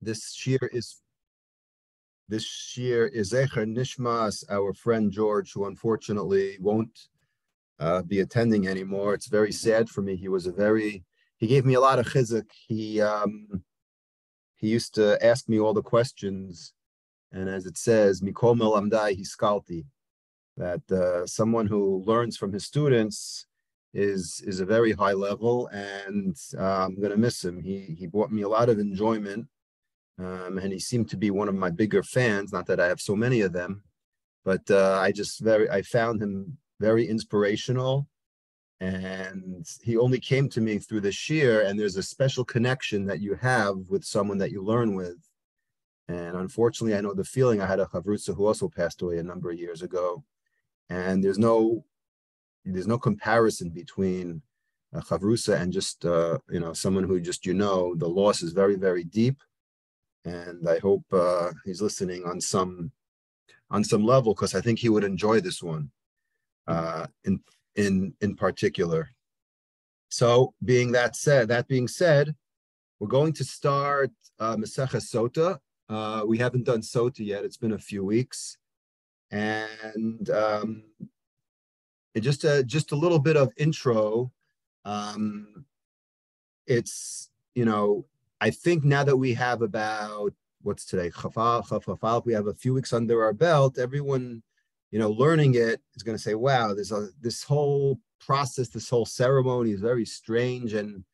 This year is Zecher Nishmas, our friend George, who unfortunately won't be attending anymore. It's very sad for me. He gave me a lot of chizuk. He used to ask me all the questions, and as it says, Mikol Melamdai Hiskalti, that someone who learns from his students is a very high level, and I'm going to miss him. He brought me a lot of enjoyment, and he seemed to be one of my bigger fans. Not that I have so many of them, but I found him very inspirational, and he only came to me through the shir. And there's a special connection that you have with someone that you learn with. And unfortunately, I know the feeling. I had a chavrusa who also passed away a number of years ago, and there's no comparison between a chavrusa and just someone who just the loss is very, very deep. And I hope he's listening on some level, because I think he would enjoy this one in particular. So that being said, we're going to start Maseches Sotah. We haven't done Sotah yet. It's been a few weeks, and just a little bit of intro. It's I think now that we have about, what's today, Chafal, we have a few weeks under our belt, everyone, learning it is going to say, wow, this whole process, this whole ceremony is very strange. And,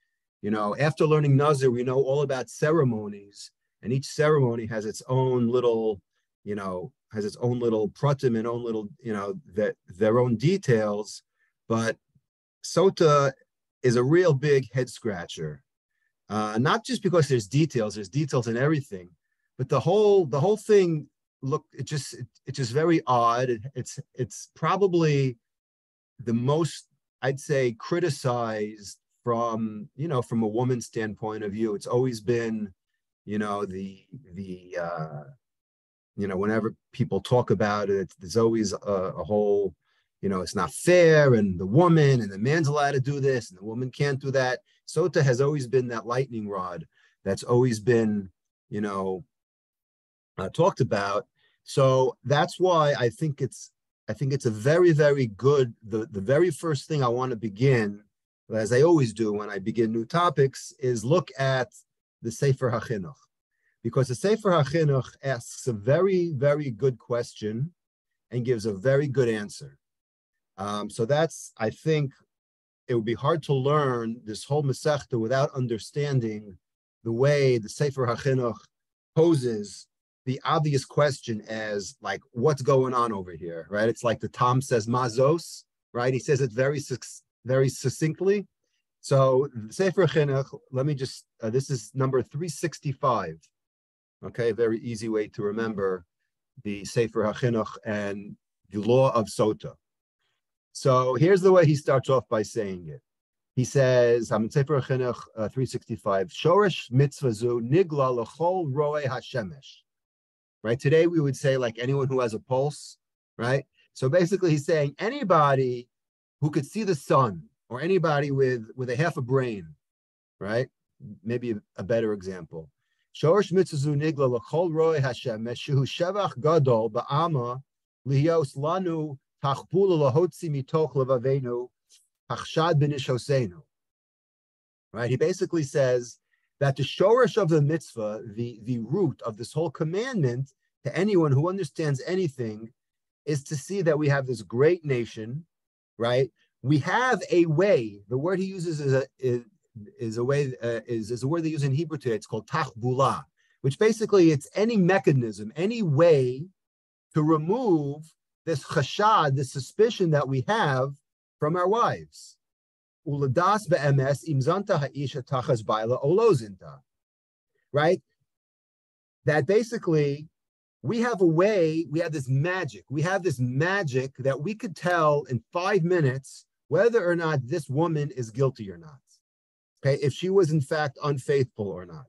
after learning Nazir, we know all about ceremonies, and each ceremony has its own little, pratim and own little, their own details. But Sotah is a real big head scratcher. Not just because there's details in everything, but the whole thing. Look, it's just very odd. It's probably the most, I'd say, criticized from a woman's standpoint of view. It's always been, whenever people talk about it, there's always a whole, it's not fair, and the woman and the man's allowed to do this, and the woman can't do that. Sotah has always been that lightning rod that's always been, talked about. So that's why I think it's a very, very good. The very first thing I want to begin, as I always do when I begin new topics, is look at the Sefer HaChinuch, because the Sefer HaChinuch asks a very, very good question and gives a very good answer. So I think it would be hard to learn this whole Masechta without understanding the way the Sefer HaChinuch poses the obvious question as, like, what's going on over here, right? It's like the Tom says mazos, right? He says it very, very succinctly. So the Sefer HaChinuch, let me just, this is number 365, okay? A very easy way to remember the Sefer HaChinuch and the law of Sotah. So here's the way he starts off by saying it. He says, I'm in Sefer HaChinuch 365, Shoresh mitzvah zu nigla l'chol roe hashemesh. Right? Today we would say, like, anyone who has a pulse, right? So basically he's saying anybody who could see the sun, or anybody with a half a brain, right? Maybe a better example. Shoresh mitzvah zu nigla l'chol roe hashemesh shehu shevach gadol ba'ama lihios lanu tachpula lahotzi mitoch levavenu hachshad b'nishosenu. Right? He basically says that the shoresh of the mitzvah, the root of this whole commandment to anyone who understands anything, is to see that we have this great nation, right? We have a way. The word he uses is a word they use in Hebrew today. It's called tachbula, which basically it's any mechanism, any way to remove this chashad, this suspicion that we have from our wives. Uladas be'emes imzanta ha'isha tachas baila olozinta. Right? That basically we have a way, we have this magic that we could tell in 5 minutes whether or not this woman is guilty or not. Okay, if she was in fact unfaithful or not.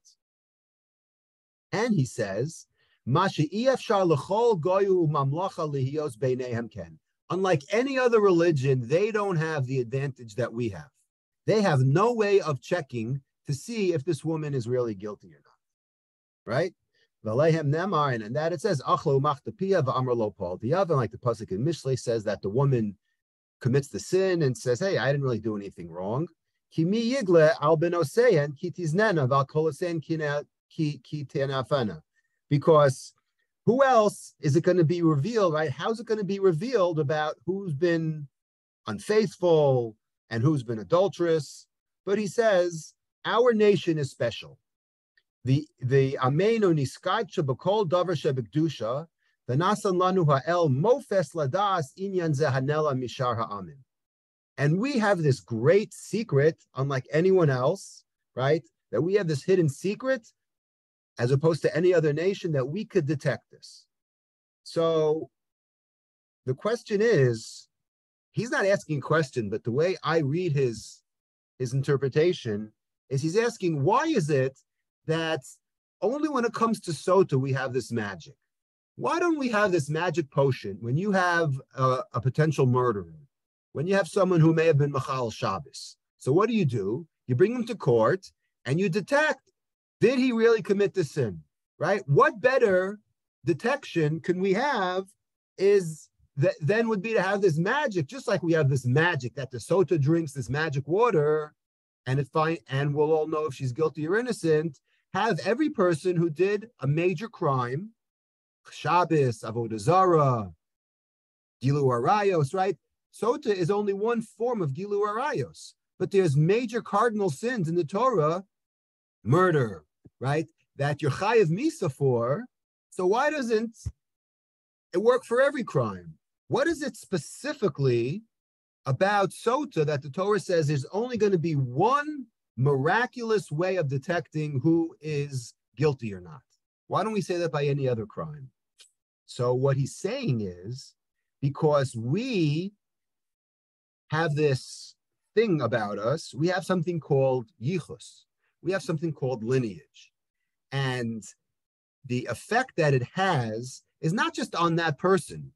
And he says, unlike any other religion, they don't have the advantage that we have. They have no way of checking to see if this woman is really guilty or not. right? V'leihem nemar, and that it says, Achlo machtapia v'amr lo pal diav, and like the pasuk in Mishlei says that the woman commits the sin and says, hey, I didn't really do anything wrong. Ki mi yigle al benosein ki tiznena val kolosein ki tenafana. Because who else is it going to be revealed, right? How's it going to be revealed about who's been unfaithful and who's been adulterous? But he says, our nation is special. The Amenu niskaitcha b'kol davar shebekdusha v'nasan lanu ha'el mofes ladas inyan zehanela mishar ha'amin. And we have this great secret, unlike anyone else, right? That we have this hidden secret, as opposed to any other nation, that we could detect this. So the question is, he's not asking a question, but the way I read his interpretation is he's asking, why is it that only when it comes to Sotah we have this magic? Why don't we have this magic potion when you have a potential murderer, when you have someone who may have been Machal Shabbos? So what do? You bring him to court and you detect, did he really commit the sin, right? What better detection can we have then would be to have this magic, just like we have this magic that the Sotah drinks this magic water and we'll all know if she's guilty or innocent. Have every person who did a major crime, Shabbos, Avodah Zarah, Gilu Arayos, right? Sotah is only one form of Gilu Arayos, but there's major cardinal sins in the Torah, murder, right? That you're chayav misa for. So why doesn't it work for every crime? What is it specifically about Sotah that the Torah says there's only going to be one miraculous way of detecting who is guilty or not? Why don't we say that by any other crime? So what he's saying is, because we have this thing about us, we have something called yichus. We have something called lineage. And the effect that it has is not just on that person.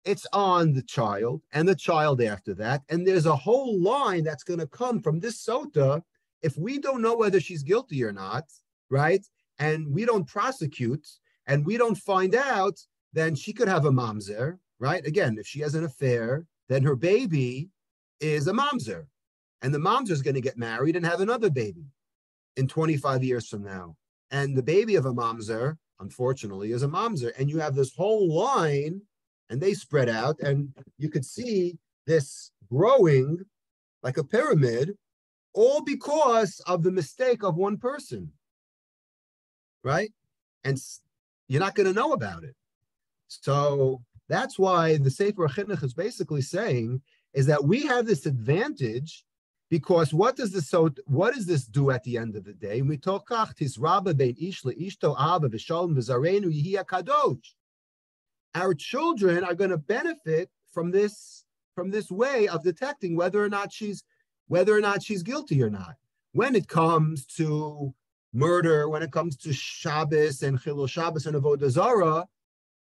It's on the child and the child after that. And there's a whole line that's going to come from this Sotah. If we don't know whether she's guilty or not, right, and we don't prosecute and we don't find out, then she could have a mamzer, right? Again, if she has an affair, then her baby is a mamzer. And the mamzer is going to get married and have another baby in 25 years from now. And the baby of a mamzer, unfortunately, is a mamzer. And you have this whole line, and they spread out, and you could see this growing like a pyramid, all because of the mistake of one person, right? And you're not going to know about it. So that's why the Sefer HaChinuch is basically saying is that we have this advantage, because what does this do at the end of the day? We talk our children are going to benefit from this way of detecting whether or not she's guilty or not. When it comes to murder, when it comes to Shabbos and Chilul Shabbos and Avodah Zarah,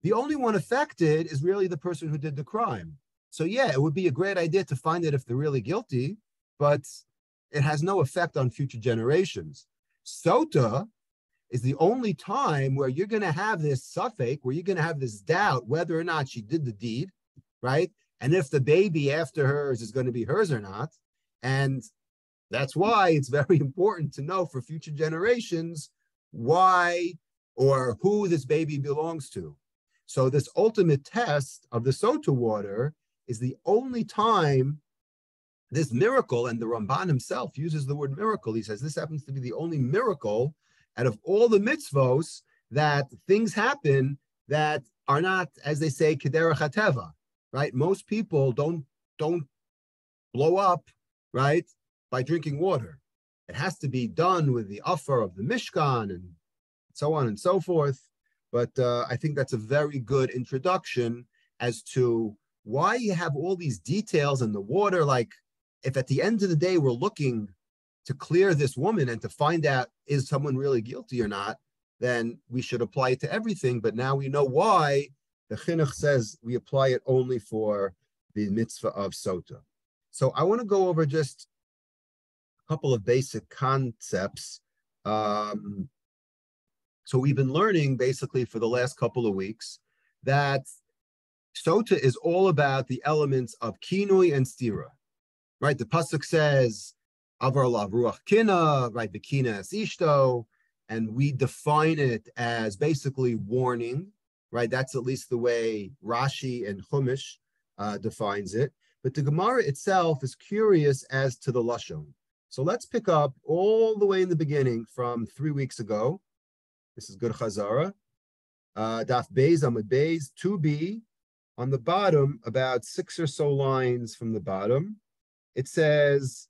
the only one affected is really the person who did the crime. So yeah, it would be a great idea to find it if they're really guilty, but it has no effect on future generations. Sotah is the only time where you're going to have this suffix, where you're going to have this doubt whether or not she did the deed, right? And if the baby after hers is going to be hers or not. And that's why it's very important to know for future generations why or who this baby belongs to. So this ultimate test of the Sotah water is the only time this miracle, and the Ramban himself uses the word miracle. He says this happens to be the only miracle out of all the mitzvos that things happen that are not, as they say, kederach hateva, right? Most people don't blow up, right, by drinking water. It has to be done with the offer of the Mishkan and so on and so forth. But I think that's a very good introduction as to why you have all these details in the water. Like, if at the end of the day we're looking to clear this woman and to find out is someone really guilty or not, then we should apply it to everything. But now we know why the Chinuch says we apply it only for the mitzvah of Sotah. So I want to go over just a couple of basic concepts. So we've been learning basically for the last couple of weeks that Sotah is all about the elements of kinui and stira, right? The pasuk says, "Avar lav ruach kina," right? The kina es ishto, and we define it as basically warning, right? That's at least the way Rashi and Chumash defines it. But the Gemara itself is curious as to the lashon. So let's pick up all the way in the beginning from 3 weeks ago. This is good Chazara. Daf Beis, Amud Beis, 2b. On the bottom, about 6 or so lines from the bottom, it says,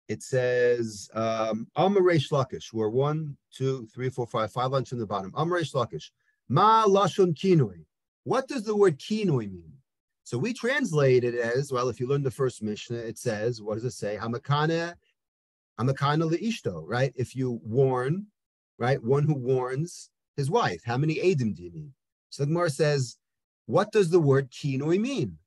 Amar Reish Lakish. We're 1, 2, 3, 4, 5 lines from the bottom. Amar Reish Lakish. Ma lashon kinui. What does the word kinui mean? So we translate it as, well, if you learn the first Mishnah, it says, what does it say? Hamakana leishto, right? If you warn, right? One who warns his wife. How many edim do you need? So the Gemara says, what does the word kinui mean?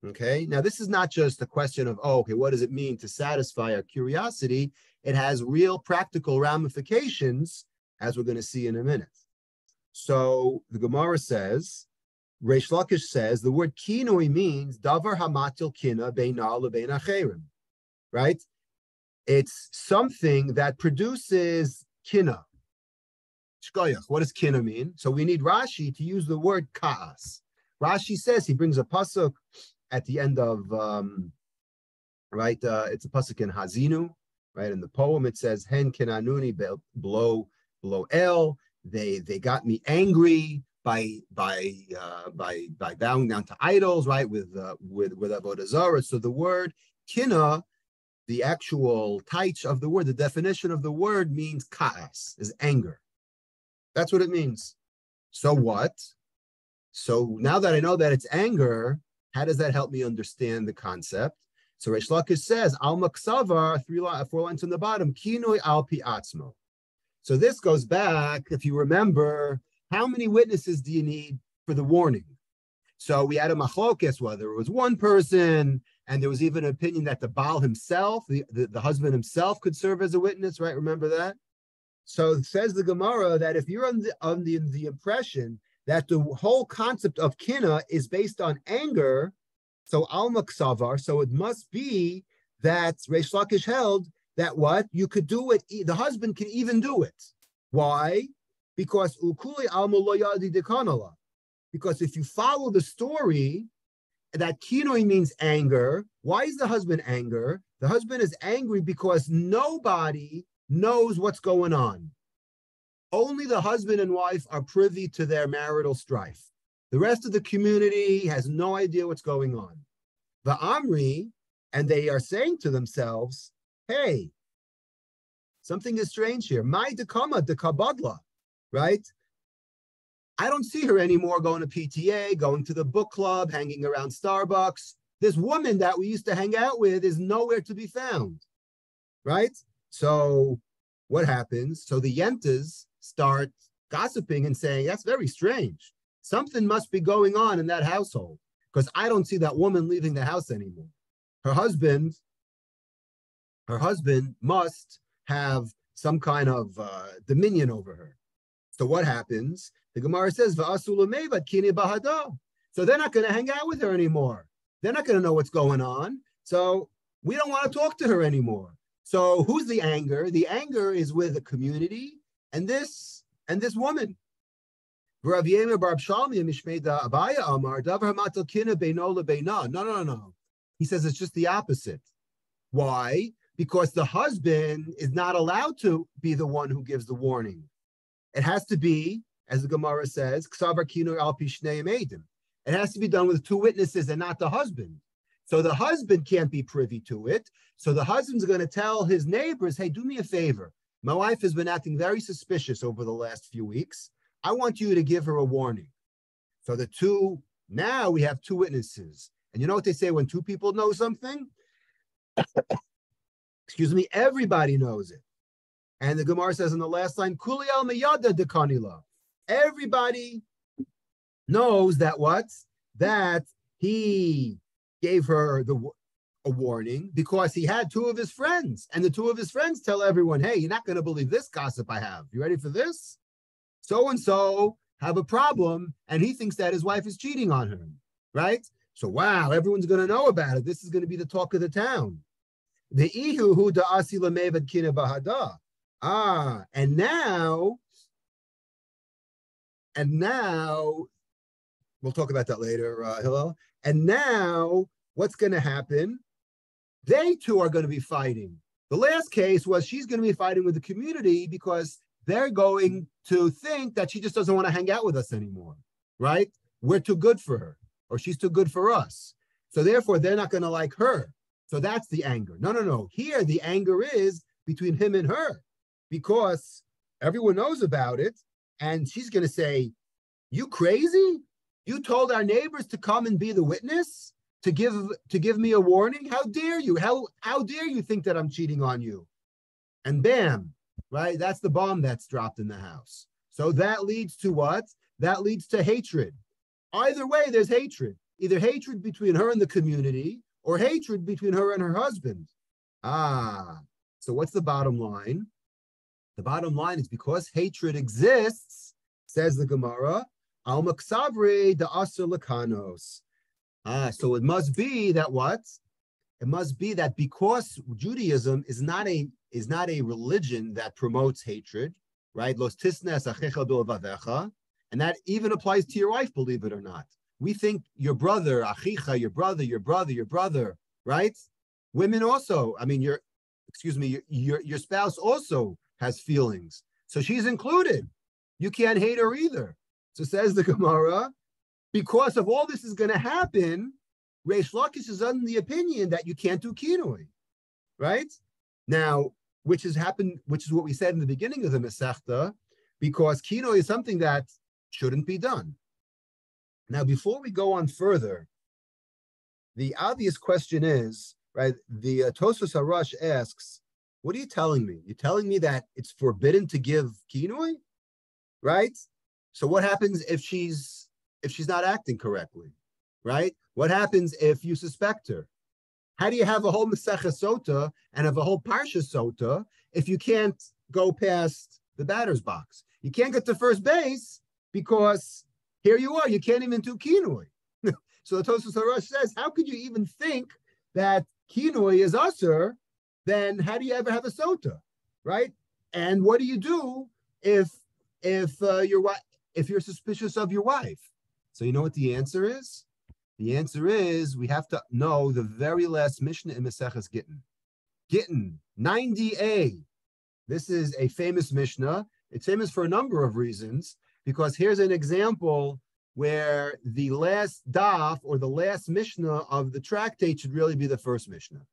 Okay, now this is not just a question of, what does it mean to satisfy our curiosity? It has real practical ramifications, as we're going to see in a minute. So the Gemara says, Reish Lakish says, the word kinui means davar hamatil kina beina lebein acherim, right? It's something that produces kina. Shkoyach. What does kina mean? So we need Rashi to use the word ka'as. Rashi says, he brings a pasuk at the end of, it's a pasuk in Hazinu, right? In the poem, it says, hen kinanuni below el. They got me angry by bowing down to idols, right? With avodah zarah. So the word kina, the actual taich of the word, the definition of the word means ka'as, is anger. That's what it means. So what? So now that I know that it's anger, how does that help me understand the concept? So Reish Lakish says, al maksavar, 4 lines on the bottom, kinui al pi atzmo. So this goes back, if you remember, how many witnesses do you need for the warning? So we had a machlokes, whether it was one person, and there was even an opinion that the Baal himself, the husband himself, could serve as a witness, right? Remember that? So it says the Gemara that if you're under the impression that the whole concept of kina is based on anger, so al maksavar, so it must be that Reish Lakish held that what? You could do it, the husband can even do it. Why? Because ukuli al muloyadi dekanala. Because if you follow the story, that kinoi means anger. Why is the husband angry? The husband is angry because nobody knows what's going on. Only the husband and wife are privy to their marital strife. The rest of the community has no idea what's going on. The Amri, and they are saying to themselves, hey, something is strange here. My dekama dekabadla, right? I don't see her anymore going to PTA, going to the book club, hanging around Starbucks. This woman that we used to hang out with is nowhere to be found, right? So what happens? So the Yentas start gossiping and saying, that's very strange. Something must be going on in that household because I don't see that woman leaving the house anymore. Her husband must have some kind of dominion over her. So what happens? The Gemara says, so they're not going to hang out with her anymore. They're not going to know what's going on. So we don't want to talk to her anymore. So who's the anger? The anger is with the community and this woman. No. He says it's just the opposite. Why? Because the husband is not allowed to be the one who gives the warning. It has to be, as the Gemara says, it has to be done with 2 witnesses and not the husband. So the husband can't be privy to it. So the husband's going to tell his neighbors, hey, do me a favor. My wife has been acting very suspicious over the last few weeks. I want you to give her a warning. So now we have 2 witnesses. And you know what they say when 2 people know something? Excuse me, everybody knows it. And the Gemara says in the last line, Kuli al meyada dekanila. Everybody knows that what? That he gave her the a warning because he had two of his friends, and the two of his friends tell everyone, hey, you're not going to believe this gossip I have. You ready for this? So-and-so have a problem, and he thinks that his wife is cheating on him, right? So, wow, everyone's going to know about it. This is going to be the talk of the town. The ihu hu da'asi lamevad kina bahada. And now, we'll talk about that later, Hillel. And now, what's going to happen? They two are going to be fighting. The last case was she's going to be fighting with the community because they're going to think that she just doesn't want to hang out with us anymore, right? We're too good for her, or she's too good for us. So therefore, they're not going to like her. So that's the anger. No. Here, the anger is between him and her because everyone knows about it. And she's going to say, you crazy? You told our neighbors to come and be the witness, to give me a warning? How dare you? How dare you think that I'm cheating on you? And bam, right? That's the bomb that's dropped in the house. So that leads to what? That leads to hatred. Either way, there's hatred. Either hatred between her and the community or hatred between her and her husband. So what's the bottom line? The bottom line is because hatred exists, says the Gemara, al maksabre da asur lakanos. So it must be that what? It must be that because Judaism is not a religion that promotes hatred, right? Los tisnes achecha bilvavecha, and that even applies to your wife, believe it or not. We think your brother, achicha, your brother, right? Women also, I mean, your spouse also has feelings. So she's included. You can't hate her either. So says the Gemara, because of all this is going to happen, Reish Lakish is under the opinion that you can't do kinoi, right? Now, which is what we said in the beginning of the Masechta, because kinoi is something that shouldn't be done. Now, before we go on further, the obvious question is, right, the Tosfos Harash asks, what are you telling me? You're telling me that it's forbidden to give kinoi, right? So what happens if she's not acting correctly, right? What happens if you suspect her? How do you have a whole Masechah Sotah and have a whole Parsha Sotah if you can't go past the batter's box? You can't get to first base because here you are, you can't even do kinoi. So the Tosfos Harash says, how could you even think that kinoi is usher? Then how do you ever have a Sotah, right? And what do you do if you're suspicious of your wife? So you know what the answer is? The answer is we have to know the very last Mishnah in Maseches Gittin. Gittin, 90a. This is a famous Mishnah. It's famous for a number of reasons, because here's an example where the last daf or the last Mishnah of the tractate should really be the first Mishnah.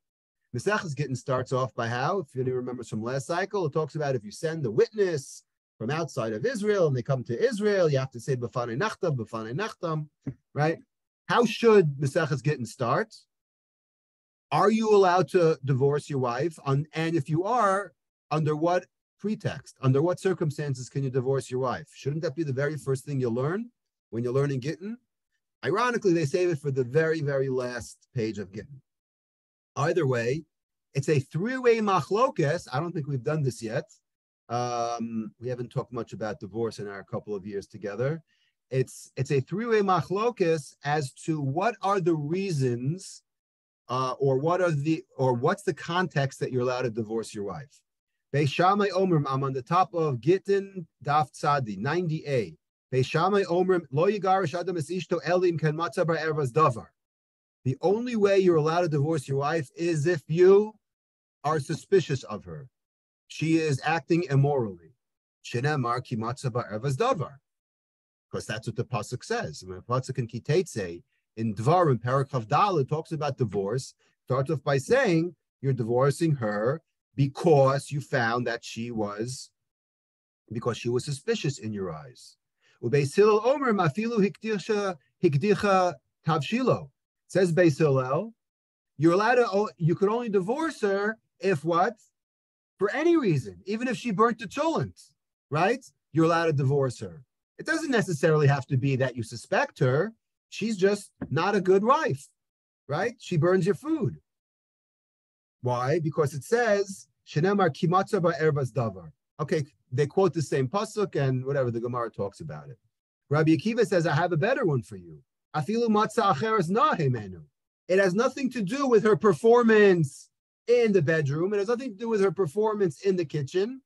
Maseches Gittin starts off by how, if anyone remembers from last cycle, it talks about if you send a witness from outside of Israel and they come to Israel, you have to say b'fanei nachtam, right? How should Maseches Gittin start? Are you allowed to divorce your wife? And if you are, under what pretext? Under what circumstances can you divorce your wife? Shouldn't that be the very first thing you learn when you're learning Gittin? Ironically, they save it for the very, very last page of Gittin. Either way, it's a three-way machlokes. I don't think we've done this yet. We haven't talked much about divorce in our couple of years together. It's a three-way machlokes as to what are the reasons, or what's the context that you're allowed to divorce your wife. Beis Shammai Omrim, I'm on the top of Gittin Daf Tzadi 90a. Beis Shammai Omrim Lo Yigarish Adam Es Ishto Elim Ken Matzah Bar Ervas Davar. The only way you're allowed to divorce your wife is if you are suspicious of her. She is acting immorally. Shenemar ki matzah ba'ervas davar. Because that's what the pasuk says. When pasuk in Kitetse, in Dvarim, Parachav Dalet, talks about divorce, starts off by saying you're divorcing her because you found that she was suspicious in your eyes. Ubeis Hillel Omer mafilu hikdicha tavshilo. Says Beis Hillel, you could only divorce her if what? For any reason, even if she burnt the cholent, right? You're allowed to divorce her. It doesn't necessarily have to be that you suspect her. She's just not a good wife, right? She burns your food. Why? Because it says, Shenemar kimatza ba'erbas davar. Okay, they quote the same pasuk and whatever, the Gemara talks about it. Rabbi Akiva says, I have a better one for you. Afilu matzah acheres nahemenu. It has nothing to do with her performance in the bedroom. It has nothing to do with her performance in the kitchen.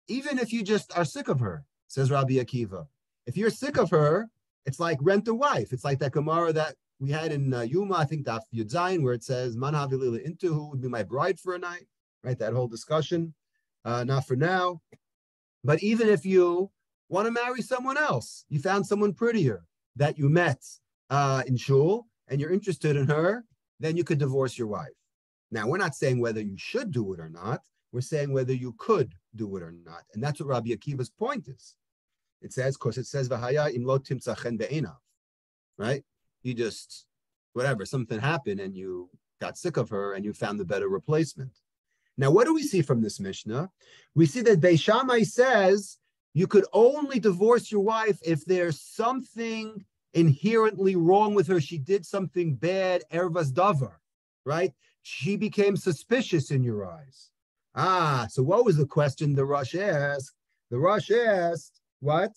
Even if you just are sick of her, says Rabbi Akiva. If you're sick of her, it's like rent a wife. It's like that Gemara that we had in Yuma, I think Daf Yud Zayin, where it says, Man havilila into, who would be my bride for a night, right? That whole discussion. Not for now. But even if you want to marry someone else, you found someone prettier that you met in shul, and you're interested in her, then you could divorce your wife. Now, we're not saying whether you should do it or not. We're saying whether you could do it or not. And that's what Rabbi Akiva's point is. It says, because it says, V'haya im lo timtzachen be'einav, right? You just, whatever, something happened and you got sick of her and you found the better replacement. Now, what do we see from this Mishnah? We see that Beis Shammai says you could only divorce your wife if there's something inherently wrong with her. She did something bad, ervas davar, right? She became suspicious in your eyes. So what was the question the Rosh asked? The Rosh asked, what?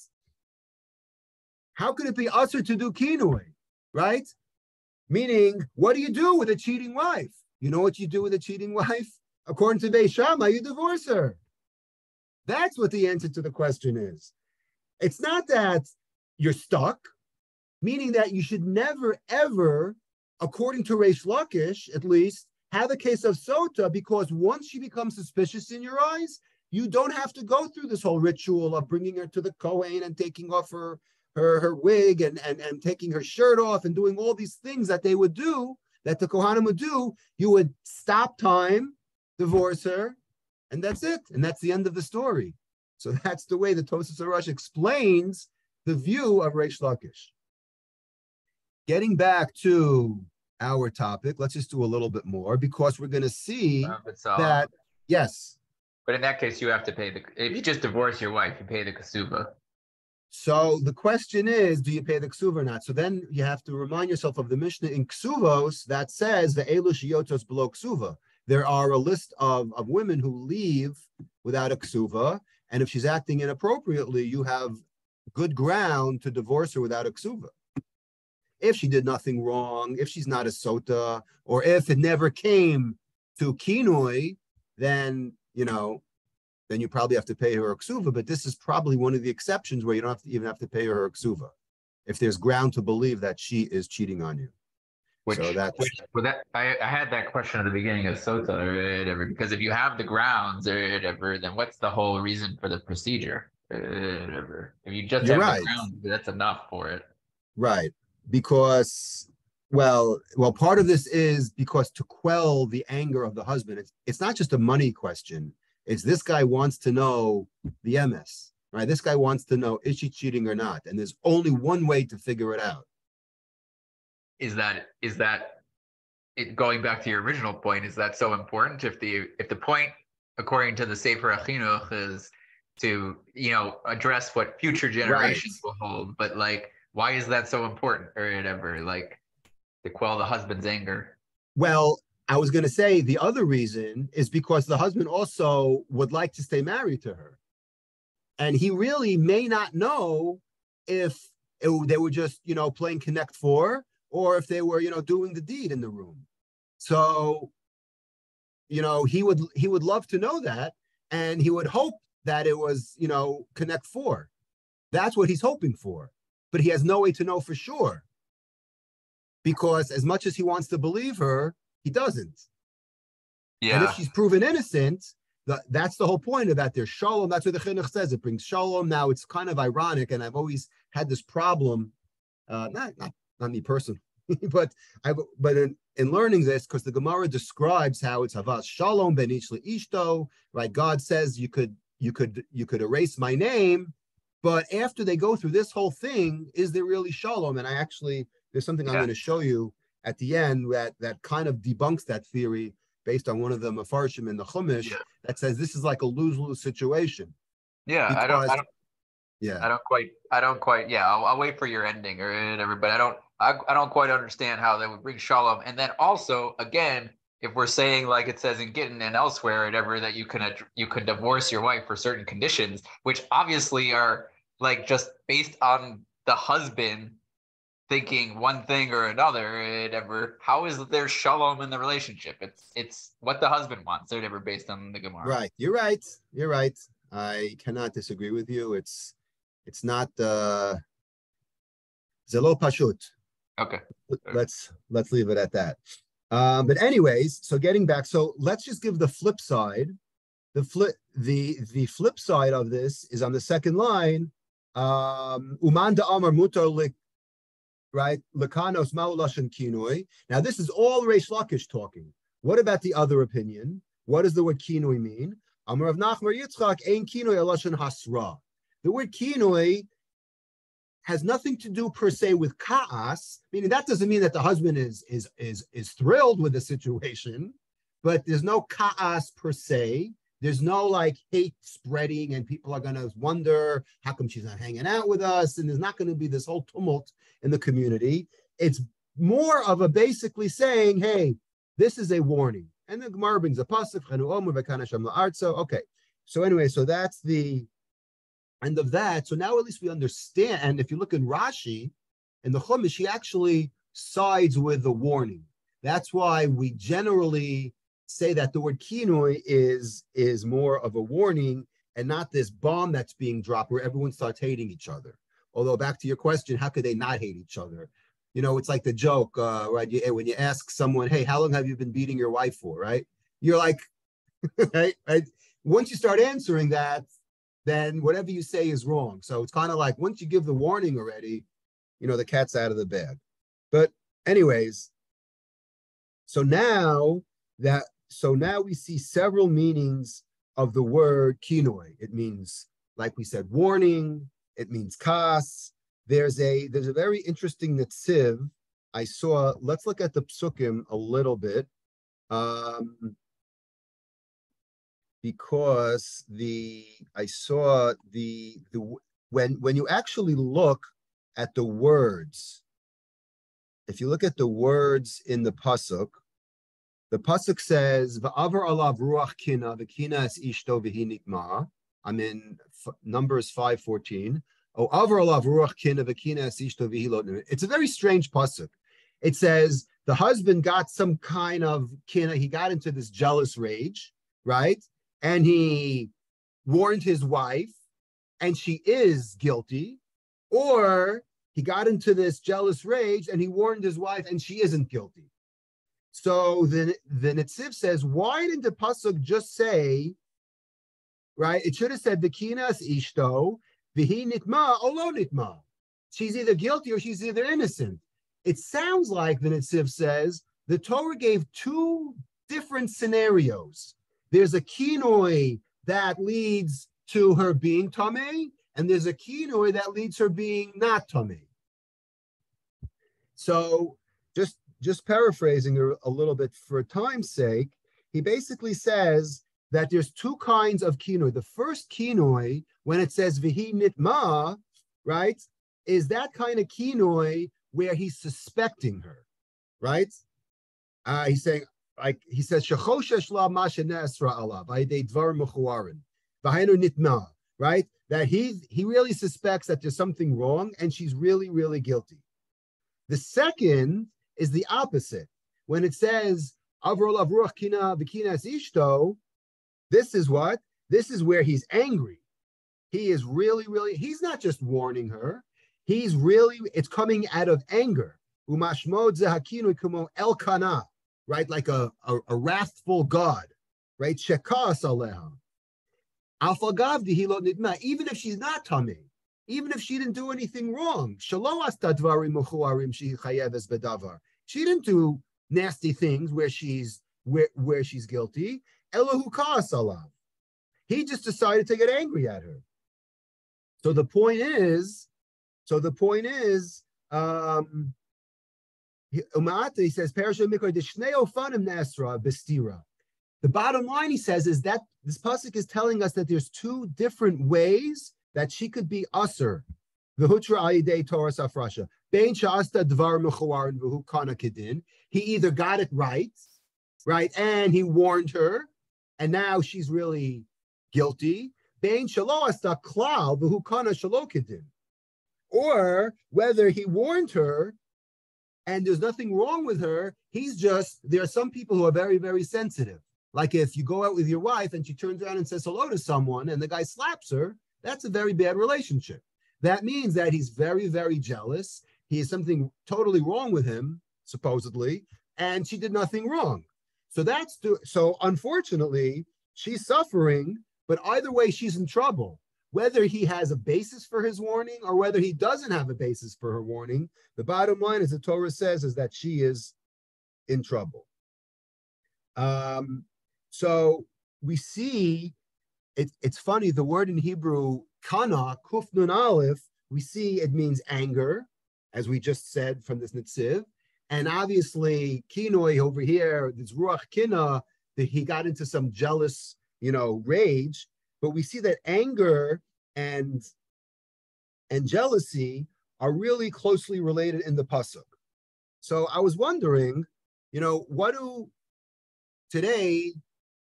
How could it be usher to do kinui, right? Meaning, what do you do with a cheating wife? You know what you do with a cheating wife? According to Beis Shammai, you divorce her. That's what the answer to the question is. It's not that you're stuck, meaning that you should never, ever, according to Reish Lakish, at least, have a case of Sotah, because once she becomes suspicious in your eyes, you don't have to go through this whole ritual of bringing her to the Kohen and taking off her wig and taking her shirt off and doing all these things that they would do, that the Kohanim would do. You would stop time, divorce her, and that's it. And that's the end of the story. So that's the way the Tosafos HaRosh explains the view of Reish Lakish. Getting back to our topic, let's just do a little bit more, because we're going to see that, yes. But in that case, you have to pay if you just divorce your wife, you pay the ksuva. So the question is, do you pay the ksuva or not? So then you have to remind yourself of the Mishnah in ksuvos that says the elu shiyotos below ksuva. There are a list of women who leave without a ksuva, and if she's acting inappropriately, you have good ground to divorce her without a ksuva. If she did nothing wrong, if she's not a sotah, or if it never came to kinui, then you probably have to pay her a ksuva. But this is probably one of the exceptions where you don't even have to pay her a ksuva, if there's ground to believe that she is cheating on you. I had that question at the beginning of Sotah or whatever, because if you have the grounds or whatever, then what's the whole reason for the procedure? Whatever. If you just have the grounds, that's enough for it. Right. Because, well, part of this is because to quell the anger of the husband, it's not just a money question. It's this guy wants to know the MS, right? This guy wants to know, is she cheating or not? And there's only one way to figure it out. Is that it, going back to your original point, is that so important? If the point, according to the Sefer HaChinuch, is to, address what future generations will hold, but why is that so important or whatever, to quell the husband's anger? Well, I was going to say the other reason is because the husband also would like to stay married to her. And he really may not know if they were just, playing Connect 4 or if they were, doing the deed in the room. So, he would love to know that. And he would hope that it was, Connect 4. That's what he's hoping for. But he has no way to know for sure, because as much as he wants to believe her, he doesn't. Yeah. And if she's proven innocent, that's the whole point of that. There's shalom. That's what the chinuch says. It brings shalom. Now, it's kind of ironic, and I've always had this problem, not me personally, but in learning this, because the Gemara describes how it's havas shalom ben ish leishto, right? God says you could erase my name. But after they go through this whole thing, is there really shalom? And there's something I'm going to show you at the end that kind of debunks that theory based on one of the Mefarshim in the Chumash that says this is like a lose-lose situation. Yeah, because, I don't quite. Yeah, I'll wait for your ending or whatever. But I don't quite understand how that would bring shalom. And then also, again, if we're saying like it says in Gittin and elsewhere, whatever, that you can divorce your wife for certain conditions, which obviously are like just based on the husband thinking one thing or another, whatever. How is there shalom in the relationship? It's what the husband wants, or whatever, based on the Gemara. Right. You're right. You're right. I cannot disagree with you. It's not zelo pashut. Okay. Let's leave it at that. But anyways, so getting back, so let's just give the flip side. The flip side of this is on the second line. Uman da amar mutar lik, right? Lekanos ma'ulashan kinoi. Now this is all Reish Lakish talking. What about the other opinion? What does the word kinoi mean? Amar Rav Nachman Yitzchak ein kinoi alashan hasra. The word kinoi has nothing to do per se with ka'as, meaning that doesn't mean that the husband is thrilled with the situation, but there's no ka'as per se. There's no like hate spreading and people are going to wonder how come she's not hanging out with us, and there's not going to be this whole tumult in the community. It's more of a basically saying, hey, this is a warning. And the Gemara brings a pasuk, okay. So anyway, so that's the end of that. So now at least we understand. And if you look in Rashi, in the Chumash, he actually sides with the warning. That's why we generally say that the word kinoi is more of a warning and not this bomb that's being dropped where everyone starts hating each other. Although back to your question, how could they not hate each other? You know, it's like the joke, right? When you ask someone, hey, how long have you been beating your wife for, right? You're like, right? Once you start answering that, then whatever you say is wrong. So it's kind of like once you give the warning already, you know, the cat's out of the bag. But anyways, so now we see several meanings of the word kinoi. It means, like we said, warning. It means kas. There's a very interesting netziv I saw. Let's look at the psukim a little bit, because I saw when you actually look at the words, if you look at the words in the pasuk says va'avar alav ruach kina v'kina es ishto v'hi nikma. I'm in Numbers 5:14. Oh, avar alav ruach kina v'kina es ishto v'hi lo. It's a very strange pasuk. It says the husband got some kind of kina. He got into this jealous rage, right? And he warned his wife, and she is guilty, or he got into this jealous rage and he warned his wife and she isn't guilty. So the Netziv says, why didn't the pasuk just say, right? It should have said v'kinas ishto v'hi nitma o lo nitma. She's either guilty or she's either innocent. It sounds like the Netziv says the Torah gave two different scenarios. There's a kinoi that leads to her being tamei, and there's a kinoi that leads her being not tamei. So just paraphrasing a little bit for time's sake, he basically says that there's two kinds of kinoi. The first kinoi, when it says vihi nitma, right, is that kind of kinoi where he's suspecting her, right? He's saying, like he says, shechoshesh la masha ne'esra alav ayidei dvar mechuarin v'hainu nitma, right? That he really suspects that there's something wrong and she's really, really guilty. The second is the opposite. When it says avro lav ruach kina v'kinas ishto, this is what? This is where he's angry. He is really, really, he's not just warning her. He's really, it's coming out of anger. Umashmod zehakinu kumo elkana, right? Like a wrathful God, right? Shekas aleha. Alfagavdi hilot nidma, even if she's not tamei, even if she didn't do anything wrong. Shelo asta dvarim mechuarim she chayeves bedavar. She didn't do nasty things where she's guilty. Elohu kas alav. He just decided to get angry at her. So the point is, he says, the bottom line, he says, is that this pasuk is telling us that there's two different ways that she could be usher. He either got it right, right? And he warned her, and now she's really guilty. Or whether he warned her and there's nothing wrong with her, there are some people who are very, very sensitive. Like if you go out with your wife and she turns around and says hello to someone and the guy slaps her, that's a very bad relationship. That means that he's very, very jealous. He has something totally wrong with him, supposedly, and she did nothing wrong. So unfortunately, she's suffering, but either way, she's in trouble. Whether he has a basis for his warning or whether he doesn't have a basis for her warning, the bottom line, as the Torah says, is that she is in trouble. So we see, it's funny, the word in Hebrew, kana, kuf nun aleph, we see it means anger, as we just said from this Netziv. And obviously, kinoi over here, this ruach kina, that he got into some jealous, rage. But we see that anger and jealousy are really closely related in the pasuk. So I was wondering, what do today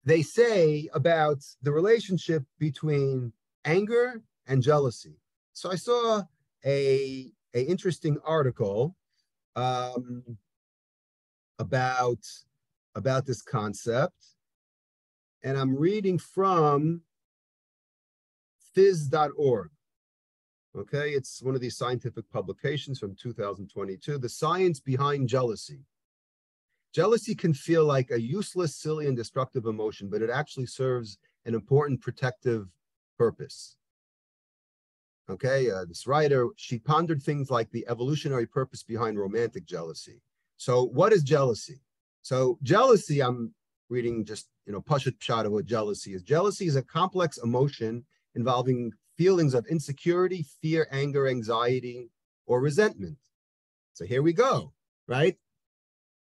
they say about the relationship between anger and jealousy? So I saw a interesting article about this concept, and I'm reading from phys.org. Okay, it's one of these scientific publications from 2022, The Science Behind Jealousy. Jealousy can feel like a useless, silly, and destructive emotion, but it actually serves an important protective purpose. Okay, this writer, she pondered things like the evolutionary purpose behind romantic jealousy. So what is jealousy? So jealousy, I'm reading just, Pashat Pshat of what jealousy is. Jealousy is a complex emotion involving feelings of insecurity, fear, anger, anxiety, or resentment. So here we go, right?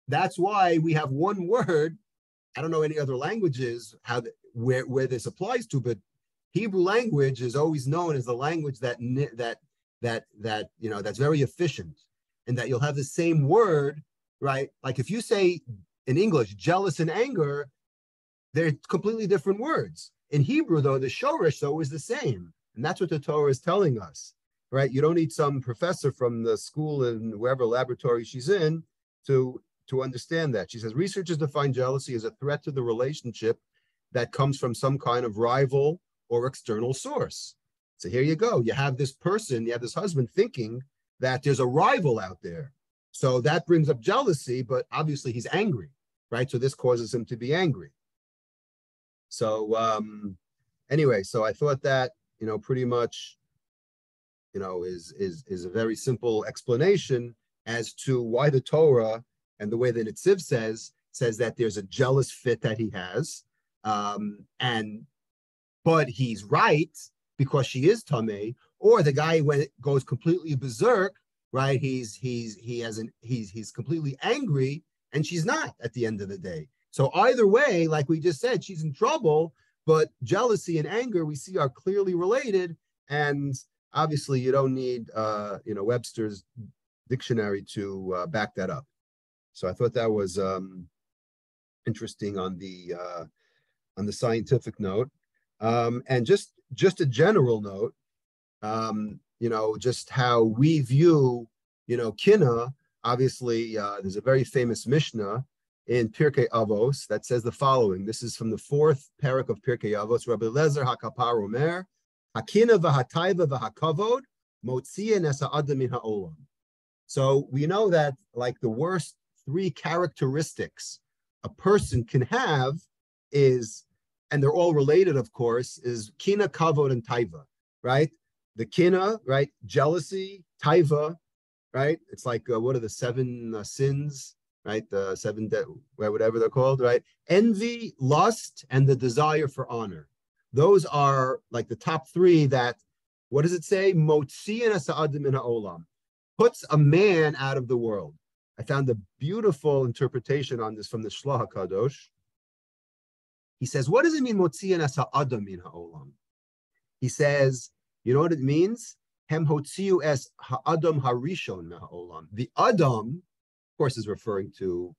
That's why we have one word. I don't know any other languages where this applies to, but Hebrew language is always known as the language that's very efficient, and that you'll have the same word, right? Like if you say in English jealous and anger, they're completely different words. In Hebrew, though, the shoresh though is the same, and that's what the Torah is telling us, right? You don't need some professor from the school and wherever laboratory she's in to understand that. She says researchers define jealousy as a threat to the relationship that comes from some kind of rival or external source. So here you go. You have this person, you have this husband thinking that there's a rival out there. So that brings up jealousy, but obviously he's angry, right? So this causes him to be angry. So anyway, so I thought that, pretty much, is a very simple explanation as to why the Torah and the way that Netziv says that there's a jealous fit that he has. But he's right because she is tamei, or the guy goes completely berserk, right? He's completely angry, and she's not at the end of the day. So either way, like we just said, she's in trouble. But jealousy and anger we see are clearly related, and obviously you don't need Webster's dictionary to back that up. So I thought that was interesting on the scientific note. And just a general note, just how we view, kina. Obviously, there's a very famous Mishnah in Pirkei Avos that says the following. This is from the 4th parak of Pirkei Avos. Rabbi Lezer HaKapar Omer, Hakina v'hataiva v'hakavod, motzia nesa adam min ha'olam. So we know that like the worst 3 characteristics a person can have is, and they're all related, of course, is kina, kavod, and taiva, right? The kina, right? Jealousy, taiva, right? It's like, what are the 7 sins, right? The 7, whatever they're called, right? Envy, lust, and the desire for honor. Those are like the top 3 that, what does it say? Motzian asa'adim min ha'olam. Puts a man out of the world. I found a beautiful interpretation on this from the Shloh HaKadosh. He says, what does it mean, Motzian asa'adam min ha'olam? He says, you know what it means? Hem hotziu es ha'adam harishon min ha'olam. The Adam, of course, is referring to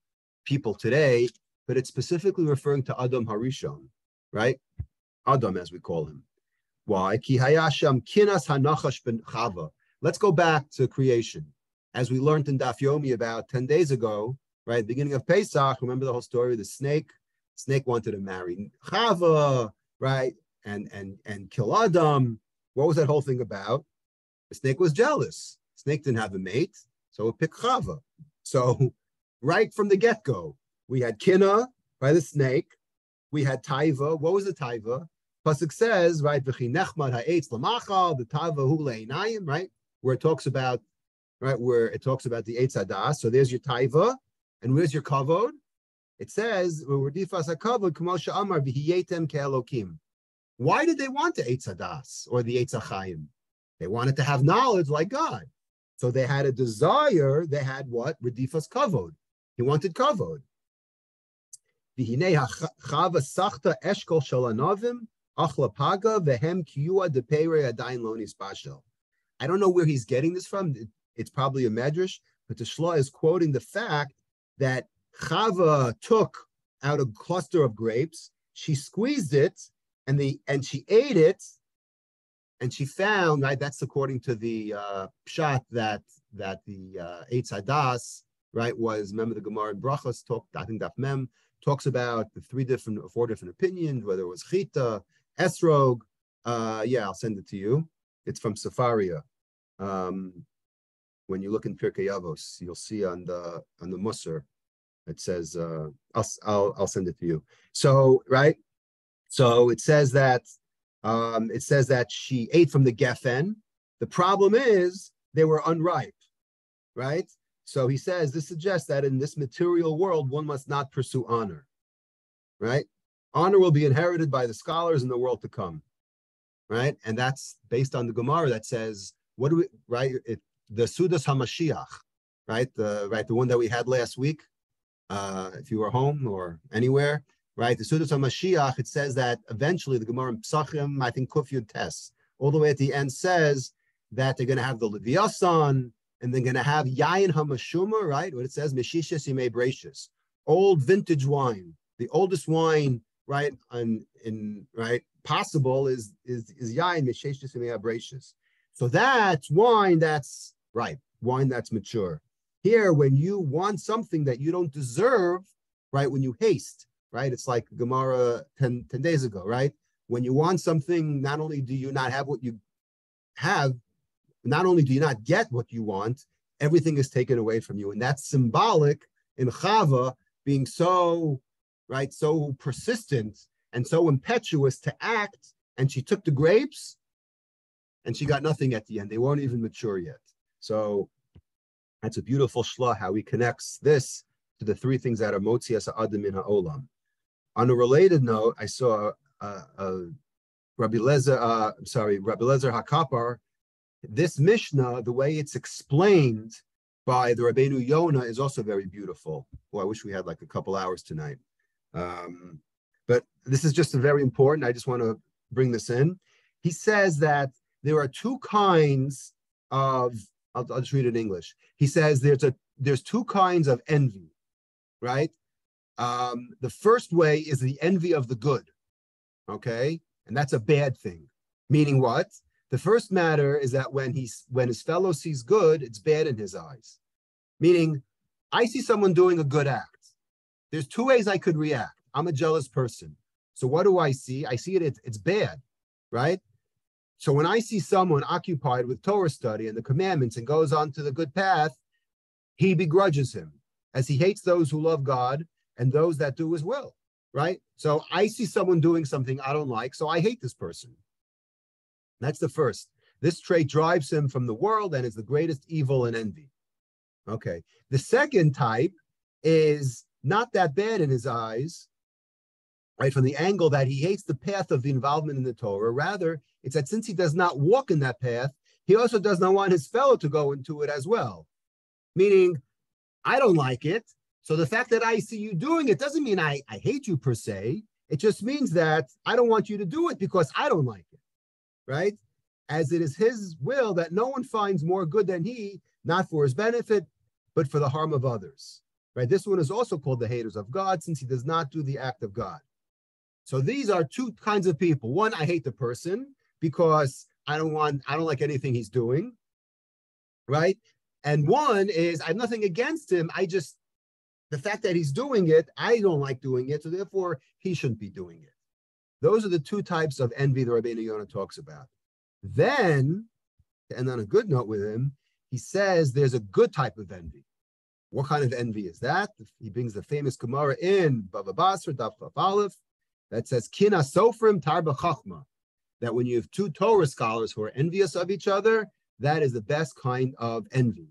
people today, but it's specifically referring to Adam Harishon, right? Adam, as we call him. Why? Ki hayasham kinas hanachash ben Chava. Let's go back to creation. As we learned in Daf Yomi about 10 days ago, right? Beginning of Pesach, remember the whole story of the snake? Snake wanted to marry Chava, right? And kill Adam. What was that whole thing about? The snake was jealous. Snake didn't have a mate, so it picked Chava. So right from the get-go, we had Kina by the snake. We had Taiva. What was the Taiva? Pasuk says, right, V'chi nechmad ha'etz l'machal, the Taiva hu le'inayim, right? Where it talks about, right, where it talks about the Eitz Hadas. So there's your Taiva. And where's your Kavod? It says, Difas HaKavod, K'mo she'amar v'hiyetem ke'elokim. Why did they want the Eitz Hadas or the Eitz HaChaim? They wanted to have knowledge like God. So they had a desire, they had what? Redifas Kavod. He wanted Kavod. V'hinei ha'chava sachta eshkol shel anavim, achla paga vehem kiyua depeire adayin lo nisbashel. I don't know where he's getting this from. It's probably a medrash, but the Shla is quoting the fact that Chava took out a cluster of grapes, she squeezed it, and she ate it, and she found, right, that's according to the pshat that the Eitz Hadas, right, was, remember the Gemara in Brachos, I think Daf Mem, talks about the four different opinions, whether it was Chita, Esrog. I'll send it to you. It's from Safaria. When you look in Pirkei Avos, you'll see on the Musar, it says, I'll send it to you. So, right? So it says that she ate from the geffen. The problem is they were unripe, right? So he says this suggests that in this material world, one must not pursue honor, right? Honor will be inherited by the scholars in the world to come, right? And that's based on the Gemara that says, what do we, right? The Sudas HaMashiach, right? The one that we had last week, if you were home or anywhere, right? The Sudas HaMashiach, it says that eventually the Gemara in Psachim, I think Kuf Yud Tes, all the way at the end says that they're going to have the Leviathan, and they're going to have Yayin HaMashuma, right? What it says, Meshishes Yimei Breishis, old vintage wine, the oldest wine, right? Right, possible is Yayin Meshishes Yimei Breishis. So that's wine that's ripe, wine that's mature. Here, when you want something that you don't deserve, right? When you haste, right? It's like Gemara 10 days ago, right? When you want something, not only do you not have what you have, not only do you not get what you want, everything is taken away from you. And that's symbolic in Chava being so, right, so persistent and so impetuous to act. And she took the grapes and she got nothing at the end. They weren't even mature yet. So that's a beautiful shla, how he connects this to the three things that are motzias ha'adam min ha'olam. On a related note, I saw Rabbi Lezer HaKapar. This Mishnah, the way it's explained by the Rabbeinu Yonah is also very beautiful. Well, I wish we had like a couple hours tonight. But this is just very important. I just want to bring this in. He says that there are two kinds of, I'll just read it in English. He says there's two kinds of envy, right? The first way is the envy of the good, okay? And that's a bad thing. Meaning what? The first matter is that when his fellow sees good, it's bad in his eyes. Meaning, I see someone doing a good act. There's two ways I could react. I'm a jealous person. So what do I see? I see it's bad, right? So when I see someone occupied with Torah study and the commandments and goes on to the good path, he begrudges him, as he hates those who love God and those that do his will, right? So I see someone doing something I don't like, so I hate this person. That's the first. This trait drives him from the world and is the greatest evil and envy. Okay. The second type is not that bad in his eyes, right? From the angle that he hates the path of the involvement in the Torah. Rather, it's that since he does not walk in that path, he also does not want his fellow to go into it as well. Meaning, I don't like it. So the fact that I see you doing it doesn't mean I hate you per se. It just means that I don't want you to do it because I don't like it. Right? As it is his will that no one finds more good than he, not for his benefit, but for the harm of others. right? This one is also called the haters of God, since he does not do the act of God. So these are two kinds of people. One, I hate the person because I don't like anything he's doing, right? And one is I have nothing against him. The fact that he's doing it, I don't like doing it, so therefore he shouldn't be doing it. Those are the two types of envy that Rabbeinu Yonah talks about. Then, to end on a good note with him, he says there's a good type of envy. What kind of envy is that? He brings the famous Gemara in Bava Basra, Daf Aleph, that says, Kina Sofrim Tarba Chachma, that when you have two Torah scholars who are envious of each other, that is the best kind of envy.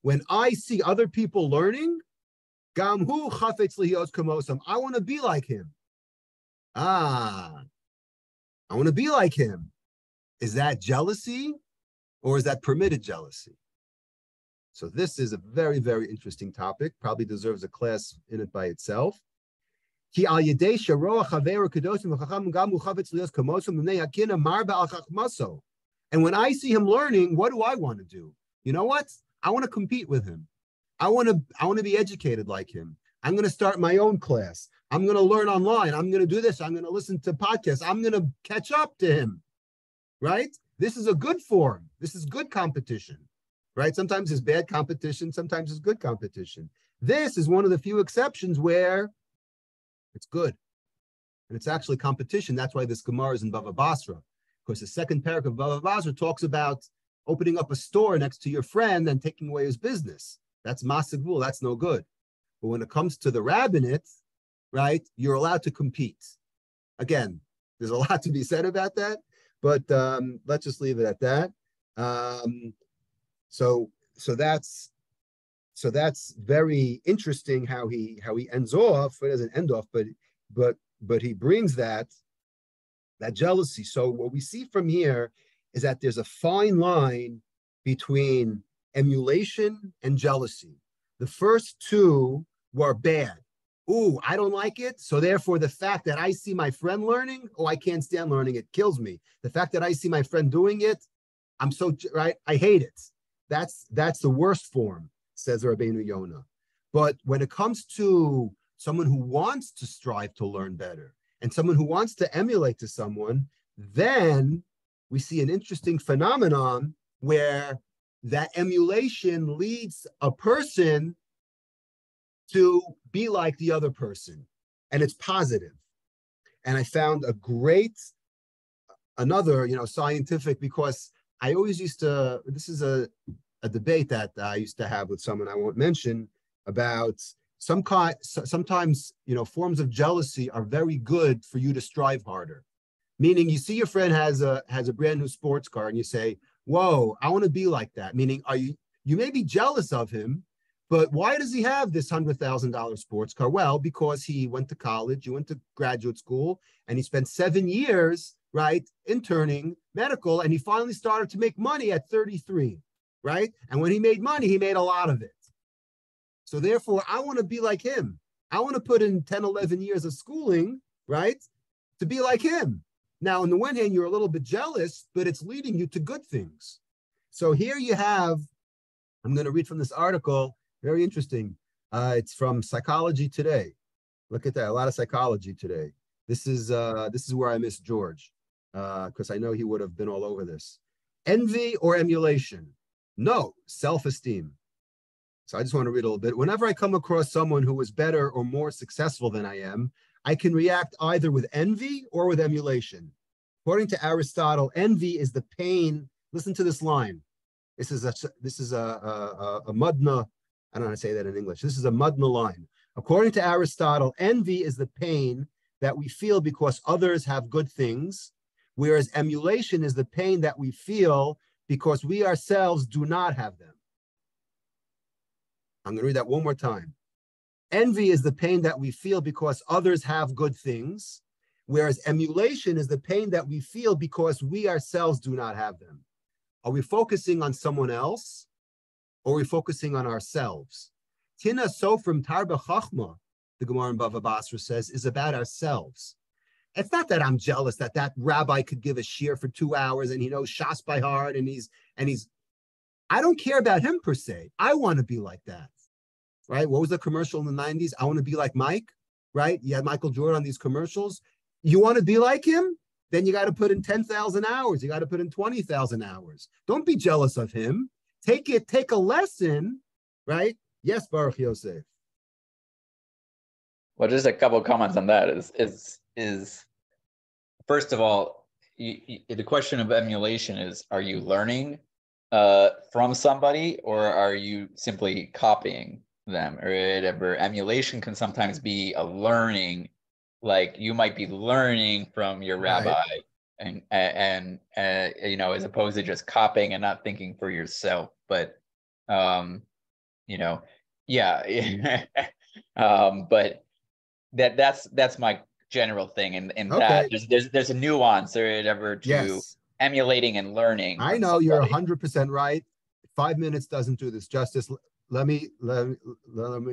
When I see other people learning, I want to be like him. I want to be like him. Is that jealousy or is that permitted jealousy? So this is a very, very interesting topic, probably deserves a class in it by itself. And when I see him learning, what do I want to do? You know what? I want to compete with him. I want to be educated like him. I'm going to start my own class. I'm going to learn online. I'm going to do this. I'm going to listen to podcasts. I'm going to catch up to him, right? This is a good form. This is good competition, right? Sometimes it's bad competition. Sometimes it's good competition. This is one of the few exceptions where it's good. And it's actually competition. That's why this Gemara is in Bava Basra. Because the second paragraph of Bava Basra talks about opening up a store next to your friend and taking away his business. That's masagvul. That's no good. But when it comes to the rabbinate, right, you're allowed to compete. Again, there's a lot to be said about that, but let's just leave it at that. So that's very interesting how he ends off. It doesn't end off, but he brings that jealousy. So what we see from here is that there's a fine line between emulation and jealousy. The first two were bad. Ooh, I don't like it. So therefore, the fact that I see my friend learning, I can't stand learning. It kills me. The fact that I see my friend doing it, right? I hate it. That's the worst form, says Rabbeinu Yonah. But when it comes to someone who wants to strive to learn better and someone who wants to emulate to someone, then we see an interesting phenomenon where that emulation leads a person to be like the other person, and it's positive. And I found another scientific, because I always used to, this is a debate that I used to have with someone I won't mention about sometimes, forms of jealousy are very good for you to strive harder. Meaning you see your friend has a brand new sports car and you say, whoa, I want to be like that. Meaning you may be jealous of him, but why does he have this $100,000 sports car? Well, because he went to college, he went to graduate school, and he spent 7 years, right, interning medical, and he finally started to make money at 33, right? And when he made money, he made a lot of it. So therefore, I want to be like him. I want to put in 10, 11 years of schooling, right, to be like him. Now, on the one hand, you're a little bit jealous, but it's leading you to good things. So here you have, I'm going to read from this article, very interesting. It's from Psychology Today. Look at that, a lot of psychology today. This is where I miss George, because I know he would have been all over this. Envy or emulation? No, self-esteem. So I just want to read a little bit. Whenever I come across someone who is better or more successful than I am, I can react either with envy or with emulation. According to Aristotle, envy is the pain. Listen to this line. This is a mudna. I don't know how to say that in English. This is a mudna line. According to Aristotle, envy is the pain that we feel because others have good things, whereas emulation is the pain that we feel because we ourselves do not have them. I'm going to read that one more time. Envy is the pain that we feel because others have good things, whereas emulation is the pain that we feel because we ourselves do not have them. Are we focusing on someone else, or are we focusing on ourselves? Tina Sofrim Tarba Chachma, the Gemara in Bava Basra says, is about ourselves. It's not that I'm jealous that rabbi could give a shiur for 2 hours and he knows Shas by heart and he's I don't care about him per se. I want to be like that, right? What was the commercial in the 90s? I want to be like Mike, right? You had Michael Jordan on these commercials. You want to be like him? Then you got to put in 10,000 hours. You got to put in 20,000 hours. Don't be jealous of him. Take a lesson, right? Yes, Baruch Yosef. Well, just a couple of comments on that is first of all, the question of emulation is: are you learning from somebody, or are you simply copying them? Or whatever. Emulation can sometimes be a learning, like you might be learning from your rabbi, right. and you know, as opposed to just copying and not thinking for yourself. But you know, yeah, but that's my general thing, and Okay. that there's a nuance or whatever to Yes. emulating and learning. I know you're 100% right. 5 minutes doesn't do this justice. Let me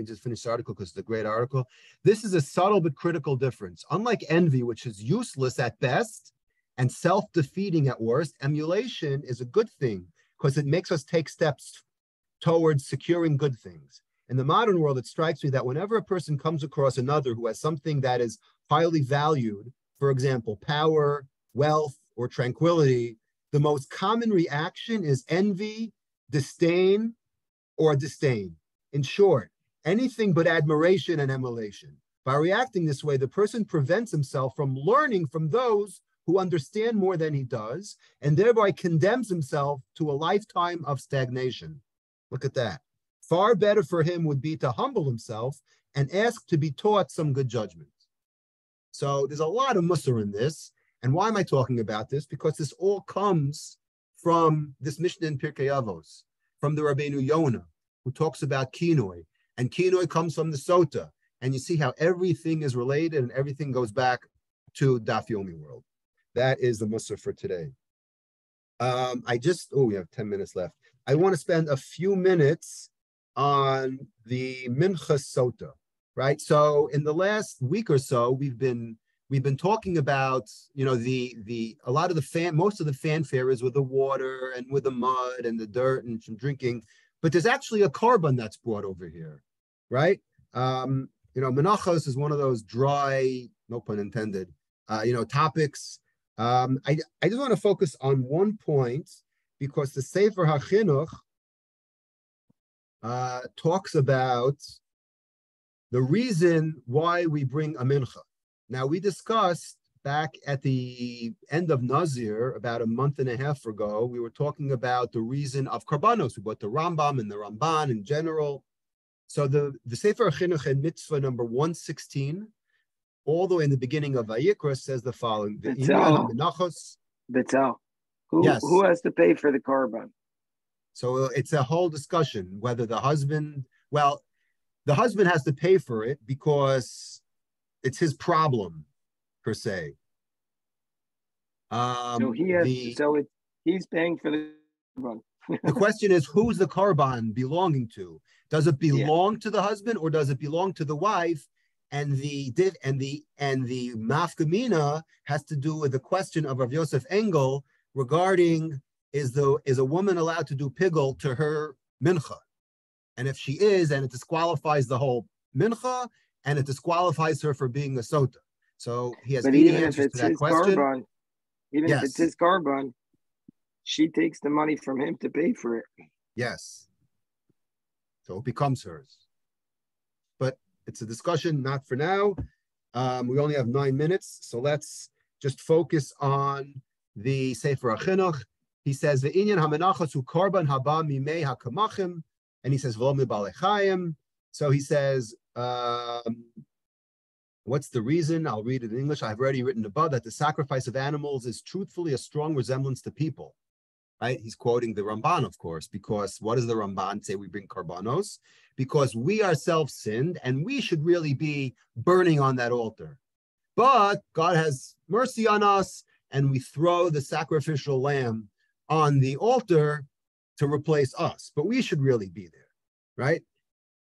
just finish the article because it's a great article. This is a subtle but critical difference. Unlike envy, which is useless at best and self-defeating at worst, emulation is a good thing because it makes us take steps towards securing good things. In the modern world, it strikes me that whenever a person comes across another who has something that is highly valued, for example, power, wealth, or tranquility, the most common reaction is envy, disdain, or disdain. In short, anything but admiration and emulation. By reacting this way, the person prevents himself from learning from those who understand more than he does, and thereby condemns himself to a lifetime of stagnation. Look at that. Far better for him would be to humble himself and ask to be taught some good judgment. So there's a lot of mussar in this. And why am I talking about this? Because this all comes from this Mishnah in Pirkei Avos, from the Rabbeinu Yonah, who talks about kinoi. And kinoi comes from the Sotah. And you see how everything is related and everything goes back to Daf Yomi world. That is the mussar for today. We have 10 minutes left. I want to spend a few minutes on the Mincha Sotah, right? So in the last week or so, we've been talking about, you know, most of the fanfare is with the water and with the mud and the dirt and some drinking, but there's actually a korban that's brought over here, right? You know, menachos is one of those dry, no pun intended, topics. I just want to focus on one point because the Sefer HaChinuch talks about the reason why we bring a mincha. Now, we discussed back at the end of Nazir, about a month and a half ago, we were talking about the reason of karbanos. We brought the Rambam and the Ramban in general. So the Sefer HaChinuch in mitzvah number 116, all the way in the beginning of Vayikra, says the following: Betzal. Who has to pay for the korban? So it's a whole discussion whether the husband has to pay for it because it's his problem, per se. He's paying for the korban. The question is, who's the korban belonging to? Does it belong to the husband or does it belong to the wife? And the mafkamina has to do with the question of Rav Yosef Engel regarding is a woman allowed to do pigul to her mincha? And if she is, then it disqualifies the whole mincha and it disqualifies her for being a sotah. So he has 80 answers to that question. Korban, if it's his korban, she takes the money from him to pay for it. Yes. So it becomes hers. But it's a discussion, not for now. We only have 9 minutes, so let's just focus on the Sefer HaChinuch. He says, "Ve'inyan hamenachos hu korban haba mimei hakamachim," and he says, "V'lo mibalechayim." So he says, what's the reason? I'll read it in English. I've already written above that the sacrifice of animals is truthfully a strong resemblance to people. Right? He's quoting the Ramban, of course, because what does the Ramban say? We bring karbanos because we ourselves sinned and we should really be burning on that altar. But God has mercy on us and we throw the sacrificial lamb on the altar to replace us. But we should really be there, right?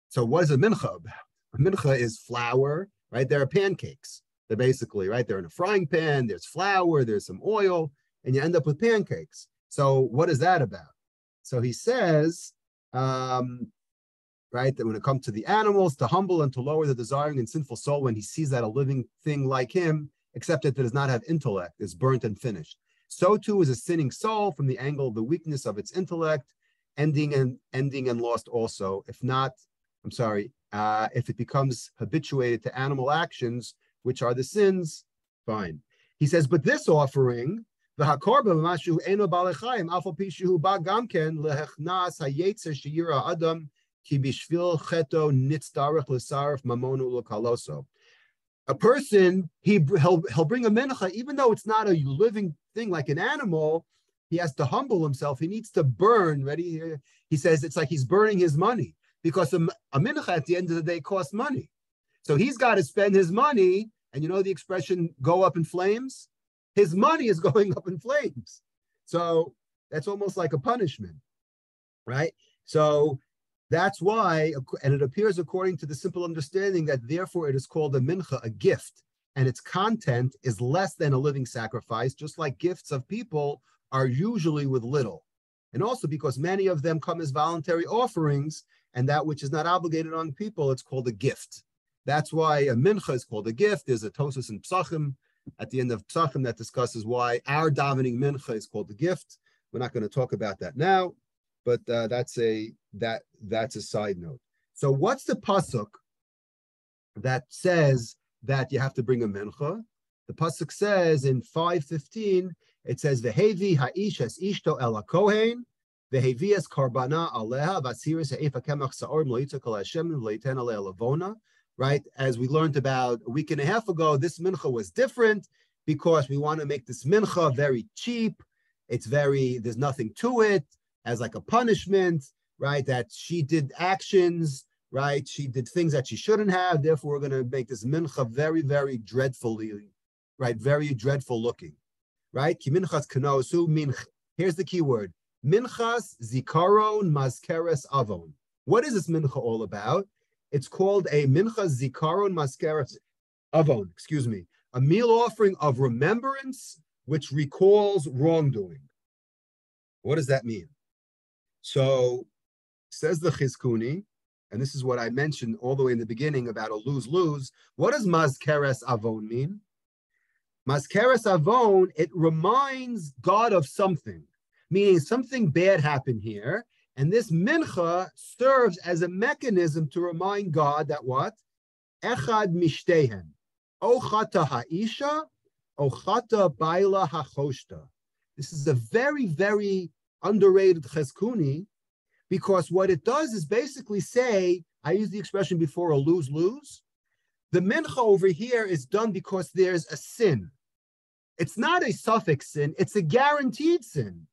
So what is a mincha about? A mincha is flour, right? There are pancakes. They're basically, right? They're in a frying pan, there's flour, there's some oil, and you end up with pancakes. So what is that about? So he says, right, that when it comes to the animals, to humble and to lower the desiring and sinful soul when he sees that a living thing like him, except that it does not have intellect, is burnt and finished. So too is a sinning soul from the angle of the weakness of its intellect, ending and lost also. If not, if it becomes habituated to animal actions, which are the sins, fine. He says, but this offering, the hakorba mashu eno balechayim afal pishu ba gamken lehechnas hayetzer sheyira adam ki bishvil cheto nitzdarech l'sarif mamonu l'kaloso. A person, he'll bring a mincha, even though it's not a living thing like an animal. He has to humble himself. He needs to burn. Ready? He says it's like he's burning his money, because a mincha at the end of the day costs money. So he's got to spend his money. And you know the expression, go up in flames? His money is going up in flames. So that's almost like a punishment, right? So that's why, and it appears according to the simple understanding that therefore it is called a mincha, a gift, and its content is less than a living sacrifice, just like gifts of people are usually with little. And also because many of them come as voluntary offerings, and that which is not obligated on people, it's called a gift. That's why a mincha is called a gift. There's a Tosos in Psachim at the end of Psachim that discusses why our davening mincha is called a gift. We're not going to talk about that now, but that's a side note. So what's the pasuk that says that you have to bring a mincha? The pasuk says in 5:15, it says Vehevi ha'ish es ishto el hakohen Vehevi es karbana aleha vasiris ha'efa kemach sa'or mloitza kol Hashem v'leiten aleh lavona. Right, as we learned about a week and a half ago, this mincha was different because we want to make this mincha very cheap. There's nothing to it, as like a punishment, right? That she did actions, right? She did things that she shouldn't have. Therefore, we're going to make this mincha very, very dreadfully, right? Very dreadful looking, right? Ki minchas kanosu. Here's the key word: minchas zikaron mazkeres avon. What is this mincha all about? It's called a mincha zikaron maskeres avon, a meal offering of remembrance which recalls wrongdoing. What does that mean? So says the Chizkuni, and this is what I mentioned all the way in the beginning about a lose-lose. What does maskeres avon mean? Maskeres avon, it reminds God of something, meaning something bad happened here. And this mincha serves as a mechanism to remind God that what? Echad mishtehen. Ochata ha'isha, ochata baila hachoshta. This is a very, very underrated cheskuni, because what it does is basically say, I used the expression before, a lose-lose. The mincha over here is done because there's a sin. It's not a suffix sin, it's a guaranteed sin.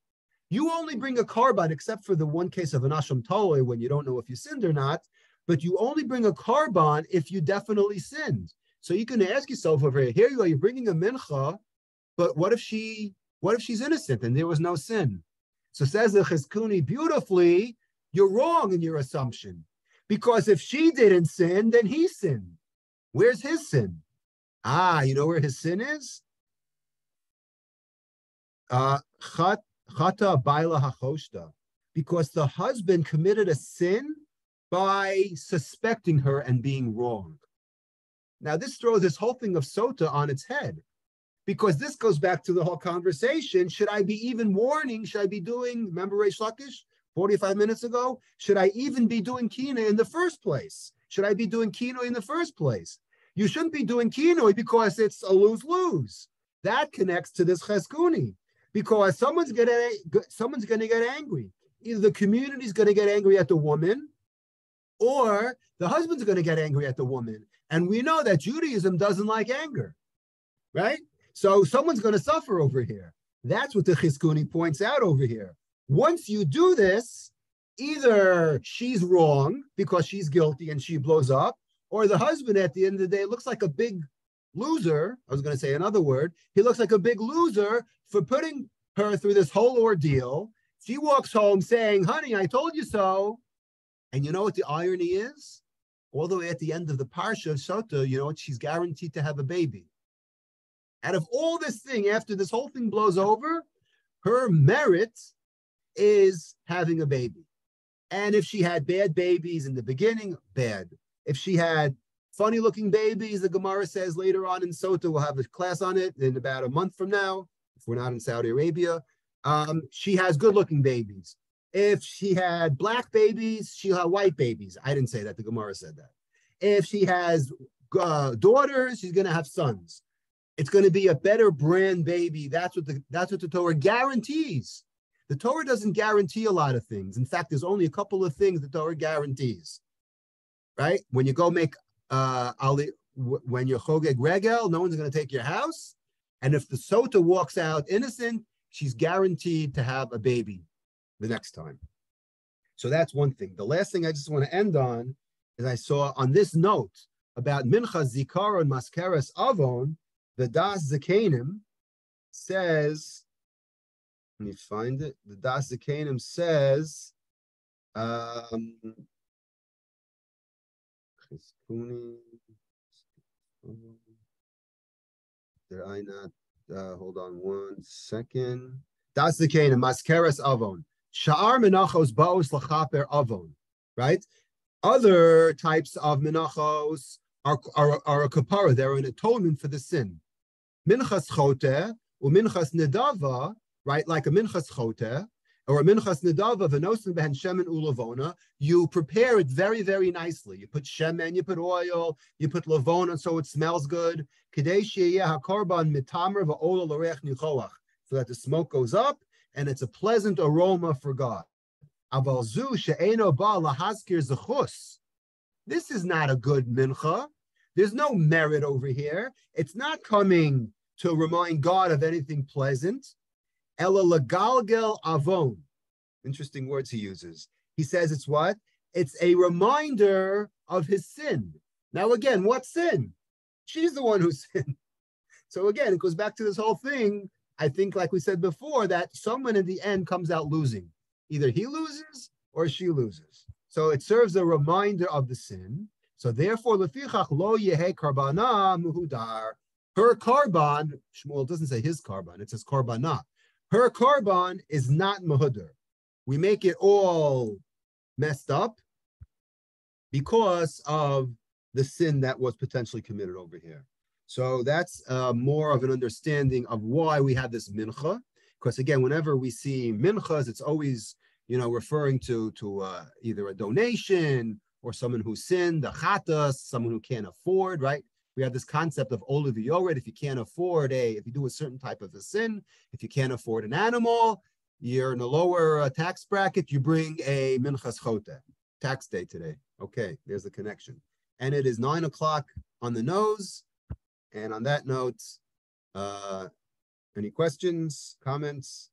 You only bring a korban, except for the one case of an asham toloi when you don't know if you sinned or not, but you only bring a korban if you definitely sinned. So you can ask yourself over here you are, you're bringing a mincha, but what if she's innocent and there was no sin? So says the Chizkuni beautifully, you're wrong in your assumption. Because if she didn't sin, then he sinned. Where's his sin? You know where his sin is? Chata baila hachoshta, because the husband committed a sin by suspecting her and being wrong. Now this throws this whole thing of Sotah on its head, because this goes back to the whole conversation. Should I be even warning? Should I be doing, remember Reish Lakish 45 minutes ago? Should I even be doing kinoi in the first place? Should I be doing kinoi in the first place? You shouldn't be doing kinoi because it's a lose-lose. That connects to this cheskuni. Because someone's going to get angry. Either the community's going to get angry at the woman, or the husband's going to get angry at the woman. And we know that Judaism doesn't like anger, right? So someone's going to suffer over here. That's what the Chizkuni points out over here. Once you do this, either she's wrong because she's guilty and she blows up, or the husband at the end of the day looks like a big loser. I was going to say another word. He looks like a big loser for putting her through this whole ordeal. She walks home saying, honey, I told you so. And you know what the irony is? All the way at the end of the Parsha of Sotah, you know what? She's guaranteed to have a baby. Out of all this thing, after this whole thing blows over, her merit is having a baby. And if she had bad babies in the beginning, bad. If she had funny looking babies, the Gemara says later on in Sotah, we'll have a class on it in about a month from now, if we're not in Saudi Arabia. She has good looking babies. If she had black babies, she'll have white babies. I didn't say that, the Gemara said that. If she has daughters, she's going to have sons. It's going to be a better brand baby. That's what the Torah guarantees. The Torah doesn't guarantee a lot of things. In fact, there's only a couple of things the Torah guarantees. Right? When you go make when you're chogeg regel, no one's going to take your house. And if the Sotah walks out innocent, she's guaranteed to have a baby the next time. So that's one thing. The last thing I just want to end on is I saw on this note about Minchas Zikaron Maskeres Avon, the Das Zakanim says, let me find it. The Das Zakanim says, did I not? Hold on one second. Das Zakanim Maskeres Avon. Sha'ar menachos baos lachaper avon, right? Other types of menachos are a kapara. They're an atonement for the sin. Minchas choteh or minchas nedava, right? Like a minchas choteh or a minchas nedava v'nosim behen shemen ulavona. You prepare it very, very nicely. You put shemen, you put oil, you put lavona, so it smells good. Kedei sheyeh hakorban mitamer va'ola l'reich nichoach, so that the smoke goes up and it's a pleasant aroma for God. This is not a good mincha. There's no merit over here. It's not coming to remind God of anything pleasant. Ela lagalgel avon. Interesting words he uses. He says it's what? It's a reminder of his sin. Now again, what sin? She's the one who sinned. So again, it goes back to this whole thing. I think, like we said before, that someone in the end comes out losing. Either he loses or she loses. So it serves a reminder of the sin. So therefore, lefichach lo yehe karbana muhudar. Her karban, Shmuel doesn't say his karban, it says karbana. Her karban is not muhudar. We make it all messed up because of the sin that was potentially committed over here. So that's more of an understanding of why we have this mincha. Because again, whenever we see minchas, it's always, referring to either a donation or someone who sinned, a chatas, someone who can't afford, right? We have this concept of olav yored. If you can't afford if you do a certain type of a sin, if you can't afford an animal, you're in a lower tax bracket, you bring a minchas choteh. Tax day today. Okay, there's the connection. And it is 9 o'clock on the nose. And on that note, any questions, comments?